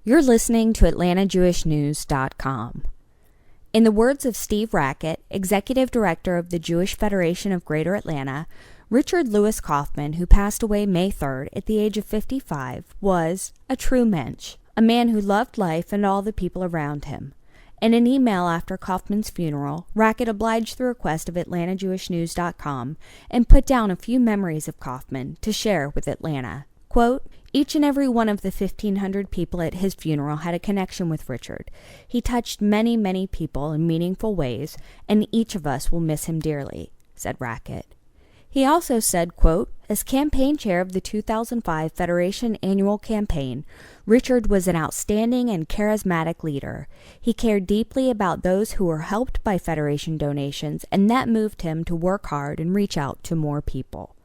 You're listening to AtlantaJewishNews.com. In the words of Steve Rackett, Executive Director of the Jewish Federation of Greater Atlanta, Richard Louis Kaufman, who passed away May 3rd at the age of 55, was a true mensch, a man who loved life and all the people around him. In an email after Kaufman's funeral, Rackett obliged the request of AtlantaJewishNews.com and put down a few memories of Kaufman to share with Atlanta. Quote, "Each and every one of the 1,500 people at his funeral had a connection with Richard. He touched many, many people in meaningful ways, and each of us will miss him dearly," said Rackett. He also said, quote, "As campaign chair of the 2005 Federation annual campaign, Richard was an outstanding and charismatic leader. He cared deeply about those who were helped by Federation donations, and that moved him to work hard and reach out to more people.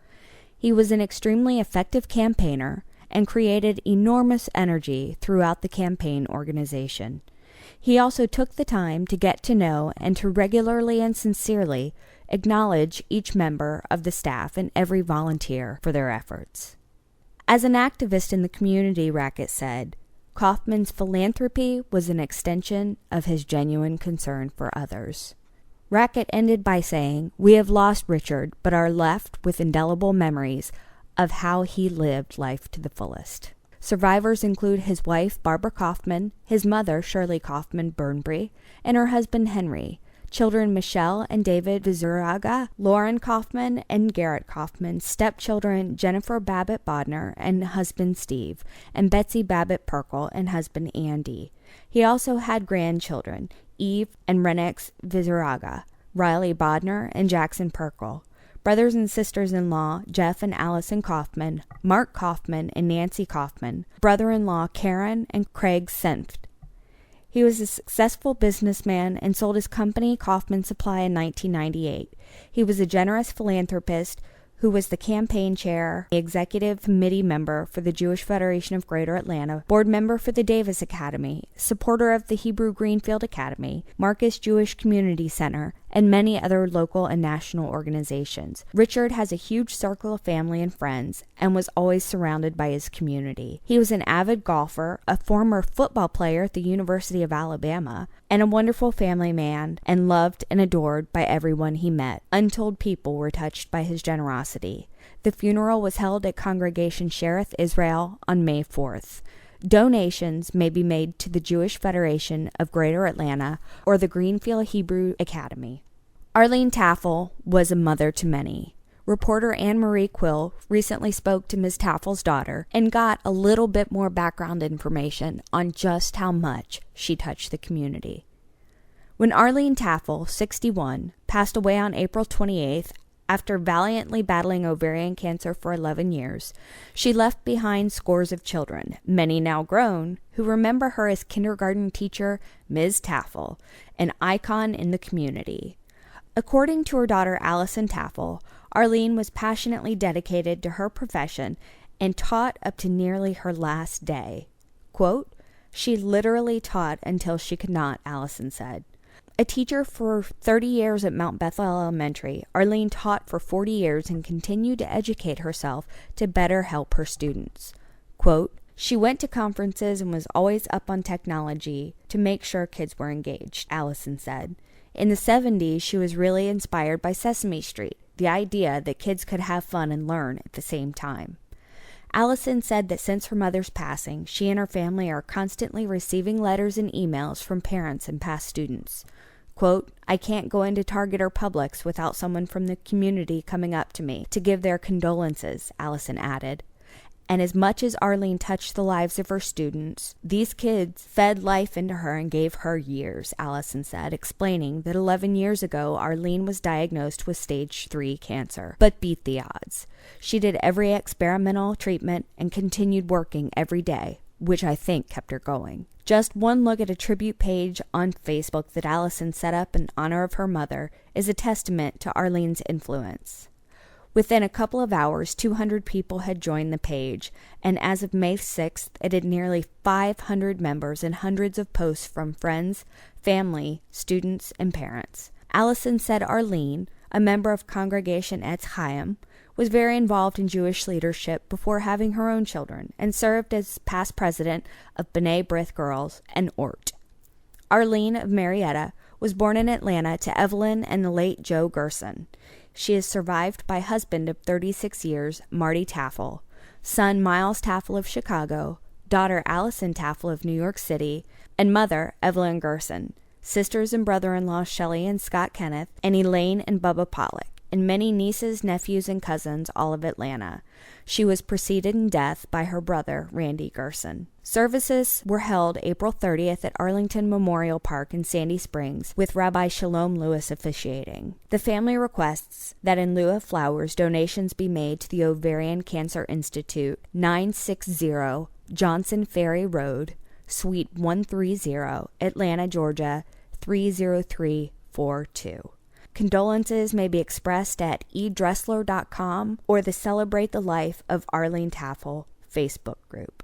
He was an extremely effective campaigner and created enormous energy throughout the campaign organization. He also took the time to get to know and to regularly and sincerely acknowledge each member of the staff and every volunteer for their efforts." As an activist in the community, Rackett said, Kaufman's philanthropy was an extension of his genuine concern for others. Rackett ended by saying, "We have lost Richard, but are left with indelible memories of how he lived life to the fullest." Survivors include his wife, Barbara Kaufman, his mother, Shirley Kaufman Burnbury, and her husband, Henry, children Michelle and David Vizuraga, Lauren Kaufman and Garrett Kaufman, stepchildren Jennifer Babbitt Bodner and husband Steve, and Betsy Babbitt Perkle and husband Andy. He also had grandchildren, Eve and Renex Vizuraga, Riley Bodner and Jackson Perkle, brothers and sisters-in-law Jeff and Allison Kaufman, Mark Kaufman and Nancy Kaufman, brother-in-law Karen and Craig Senft. He was a successful businessman and sold his company Kaufman Supply in 1998. He was a generous philanthropist who was the campaign chair, the executive committee member for the Jewish Federation of Greater Atlanta, board member for the Davis Academy, supporter of the Hebrew Greenfield Academy, Marcus Jewish Community Center, and many other local and national organizations. Richard has a huge circle of family and friends and was always surrounded by his community. He was an avid golfer, a former football player at the University of Alabama, and a wonderful family man, and loved and adored by everyone he met. Untold people were touched by his generosity. The funeral was held at Congregation Shereth Israel on May 4th. Donations may be made to the Jewish Federation of Greater Atlanta or the Greenfield Hebrew Academy. Arleen Taffel was a mother to many. Reporter Anne-Marie Quill recently spoke to Ms. Taffel's daughter and got a little bit more background information on just how much she touched the community. When Arleen Taffel, 61, passed away on April 28th after valiantly battling ovarian cancer for 11 years, she left behind scores of children, many now grown, who remember her as kindergarten teacher Ms. Taffel, an icon in the community. According to her daughter Allison Taffel, Arleen was passionately dedicated to her profession and taught up to nearly her last day. Quote, "She literally taught until she could not," Allison said. A teacher for 30 years at Mount Bethel Elementary, Arleen taught for 40 years and continued to educate herself to better help her students. Quote, "She went to conferences and was always up on technology to make sure kids were engaged," Allison said. In the 70s, she was really inspired by Sesame Street, the idea that kids could have fun and learn at the same time. Allison said that since her mother's passing, she and her family are constantly receiving letters and emails from parents and past students. Quote, "I can't go into Target or Publix without someone from the community coming up to me to give their condolences," Allison added. And as much as Arleen touched the lives of her students, these kids fed life into her and gave her years, Allison said, explaining that 11 years ago, Arleen was diagnosed with stage 3 cancer, but beat the odds. She did every experimental treatment and continued working every day, which I think kept her going. Just one look at a tribute page on Facebook that Allison set up in honor of her mother is a testament to Arleen's influence. Within a couple of hours, 200 people had joined the page, and as of May 6th, it had nearly 500 members and hundreds of posts from friends, family, students, and parents. Allison said Arleen, a member of Congregation Etz Chaim, was very involved in Jewish leadership before having her own children, and served as past president of B'nai B'rith Girls and ORT. Arleen of Marietta was born in Atlanta to Evelyn and the late Joe Gerson. She is survived by husband of 36 years, Marty Taffel, son Miles Taffel of Chicago, daughter Allison Taffel of New York City, and mother Evelyn Gerson, sisters and brother-in-law Shelley and Scott Kenneth, and Elaine and Bubba Pollock, and many nieces, nephews, and cousins, all of Atlanta. She was preceded in death by her brother, Randy Gerson. Services were held April 30th at Arlington Memorial Park in Sandy Springs, with Rabbi Shalom Lewis officiating. The family requests that in lieu of flowers, donations be made to the Ovarian Cancer Institute, 960 Johnson Ferry Road, Suite 130, Atlanta, Georgia, 30342. Condolences may be expressed at edressler.com or the Celebrate the Life of Arleen Taffel Facebook group.